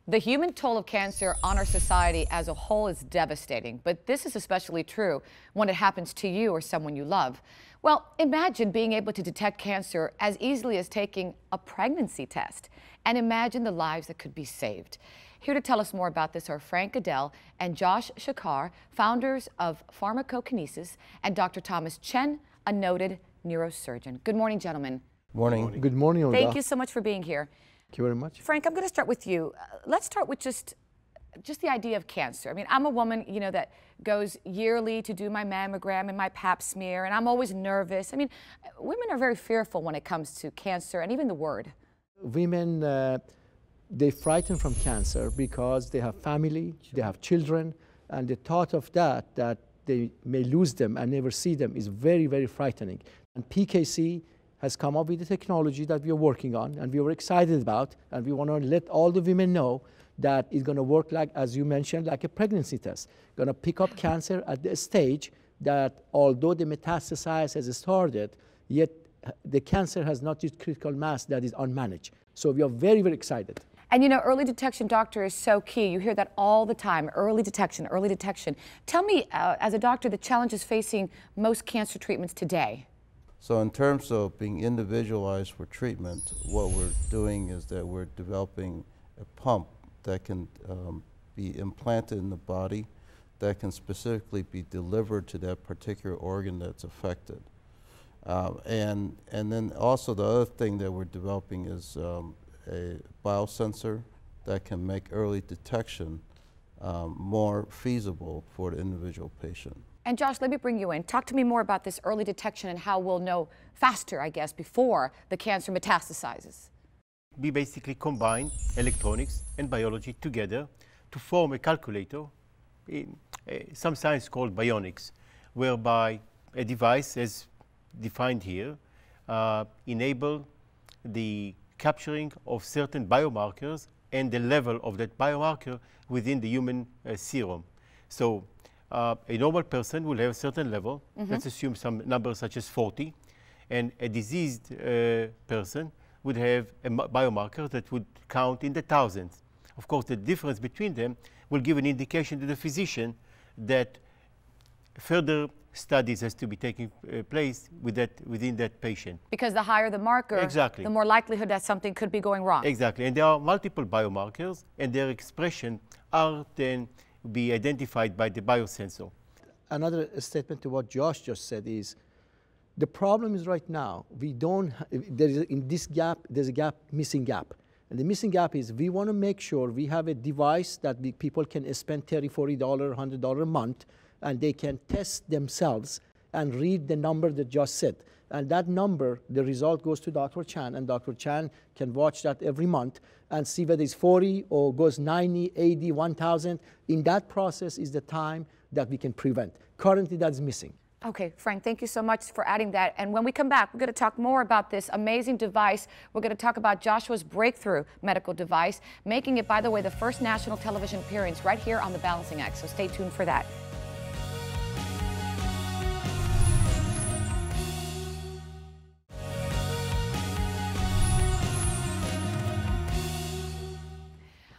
The human toll of cancer on our society as a whole is devastating, but this is especially true when it happens to you or someone you love. Well, imagine being able to detect cancer as easily as taking a pregnancy test, and imagine the lives that could be saved. Here to tell us more about this are Frank Adel and Josh Shakar, founders of Pharmaco Kinesis, and Dr. Thomas Chen, a noted neurosurgeon. Good morning, gentlemen. Morning. Good morning, Olga. Thank you so much for being here. Thank you very much. Frank, I'm going to start with you. Let's start with just the idea of cancer. I mean, I'm a woman, that goes yearly to do my mammogram and my pap smear, and I'm always nervous. I mean, women are very fearful when it comes to cancer and even the word. Women, they frighten from cancer because they have family, they have children, and the thought of that they may lose them and never see them is very, very frightening. And PKC has come up with the technology that we are working on and we were excited about, and we want to let all the women know that it's going to work like, as you mentioned, like a pregnancy test. Going to pick up cancer at the stage that although the metastasize has started, yet the cancer has not reached critical mass that is unmanaged. So we are very, very excited. And early detection, doctor, is so key. You hear that all the time, early detection, early detection. Tell me, as a doctor, the challenges facing most cancer treatments today. So in terms of being individualized for treatment, what we're doing is that we're developing a pump that can be implanted in the body that can specifically be delivered to that particular organ that's affected. And then also the other thing that we're developing is a biosensor that can make early detection more feasible for the individual patient. And Josh, let me bring you in. Talk to me more about this early detection and how we'll know faster, I guess, before the cancer metastasizes. We basically combine electronics and biology together to form a calculator, in some science called bionics, whereby a device, as defined here, enable the capturing of certain biomarkers and the level of that biomarker within the human serum. So a normal person will have a certain level, let's assume some number such as 40, and a diseased person would have a biomarker that would count in the thousands. Of course, the difference between them will give an indication to the physician that further studies has to be taking place within that patient. Because the higher the marker, exactly, the more likelihood that something could be going wrong. Exactly, and there are multiple biomarkers, and their expression are then be identified by the biosensor. Another statement to what Josh just said is, the problem is right now, in this gap, there's a missing gap. And the missing gap is we want to make sure we have a device that people can spend $30, $40, $100 a month, and they can test themselves and read the number that Josh said. And that number, the result goes to Dr. Chan, and Dr. Chan can watch that every month and see whether it's 40 or goes 90, 80, 1,000. In that process is the time that we can prevent. Currently, that's missing. Okay, Frank, thank you so much for adding that. And when we come back, we're going to talk more about this amazing device. We're going to talk about Joshua's breakthrough medical device, making it, by the way, the first national television appearance right here on The Balancing Act. So stay tuned for that.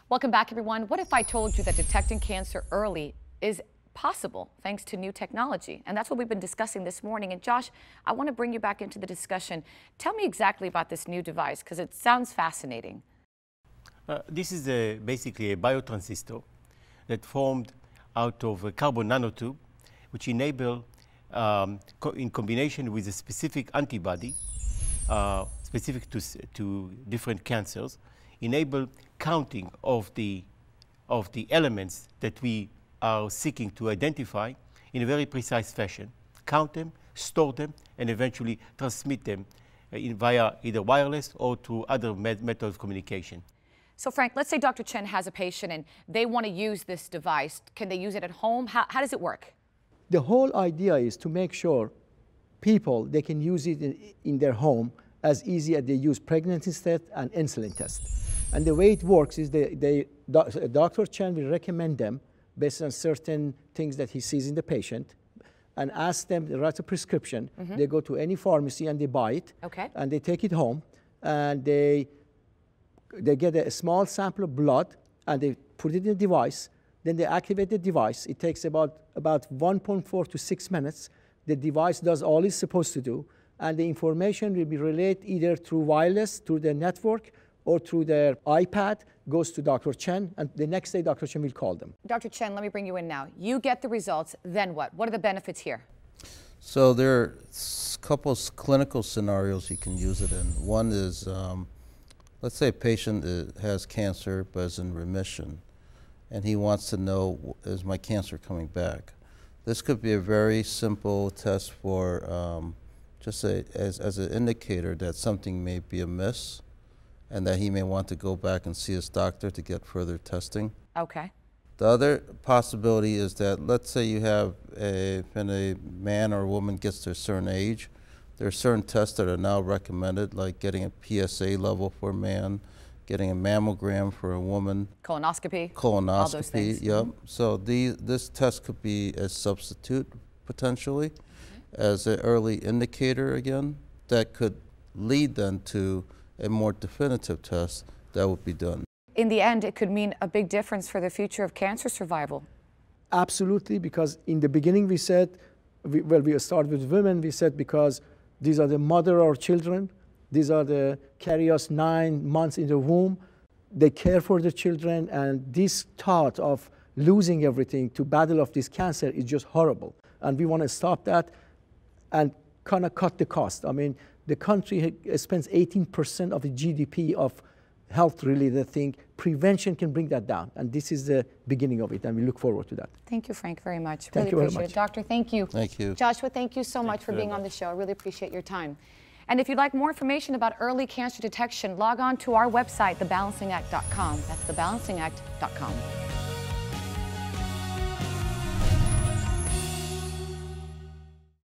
Welcome back, everyone. What if I told you that detecting cancer early is possible thanks to new technology? And that's what we've been discussing this morning. And Josh, I want to bring you back into the discussion. Tell me exactly about this new device, because it sounds fascinating. This is basically a biotransistor that formed out of a carbon nanotube, which enable, in combination with a specific antibody, specific to different cancers, enable counting of the elements that we are seeking to identify in a very precise fashion. Count them, store them, and eventually transmit them via either wireless or through other methods of communication. So Frank, let's say Dr. Chen has a patient and they want to use this device. Can they use it at home? How does it work? The whole idea is to make sure they can use it in their home as easy as they use pregnancy test and insulin test. And the way it works is Dr. Chen will recommend them based on certain things that he sees in the patient, and ask them to write a prescription. They go to any pharmacy and they buy it, and they take it home, and they get a small sample of blood and they put it in a device. Then they activate the device. It takes about 1.4 to 6 minutes. The device does all it's supposed to do, and the information will be relayed either through wireless, through the network, or through their iPad, goes to Dr. Chen, and the next day Dr. Chen will call them. Dr. Chen, let me bring you in now. You get the results, then what? What are the benefits here? So there are a couple of clinical scenarios you can use it in. One is, let's say a patient has cancer but is in remission, and he wants to know, is my cancer coming back? This could be a very simple test for just as an indicator that something may be amiss and that he may want to go back and see his doctor to get further testing. Okay. The other possibility is that, let's say you have when a man or a woman gets to a certain age, there are certain tests that are now recommended, like getting a PSA level for a man, getting a mammogram for a woman. Colonoscopy. Colonoscopy, all those things. Yep. So this test could be a substitute, potentially, as an early indicator again, that could lead then to a more definitive test that would be done. In the end, it could mean a big difference for the future of cancer survival. Absolutely, because in the beginning we said, we started with women, we said because these are the mother of our children, these are the carry us 9 months in the womb, they care for the children, and this thought of losing everything to battle of this cancer is just horrible. And we want to stop that and kind of cut the cost. I mean, the country spends 18% of the GDP of health-related thing. Prevention can bring that down, and this is the beginning of it, and we look forward to that. Thank you, Frank, very much. Thank really you very appreciate much. it. Doctor, thank you. Thank you. Joshua, thank you so much for being on the show. I really appreciate your time. And if you'd like more information about early cancer detection, log on to our website, thebalancingact.com. That's thebalancingact.com.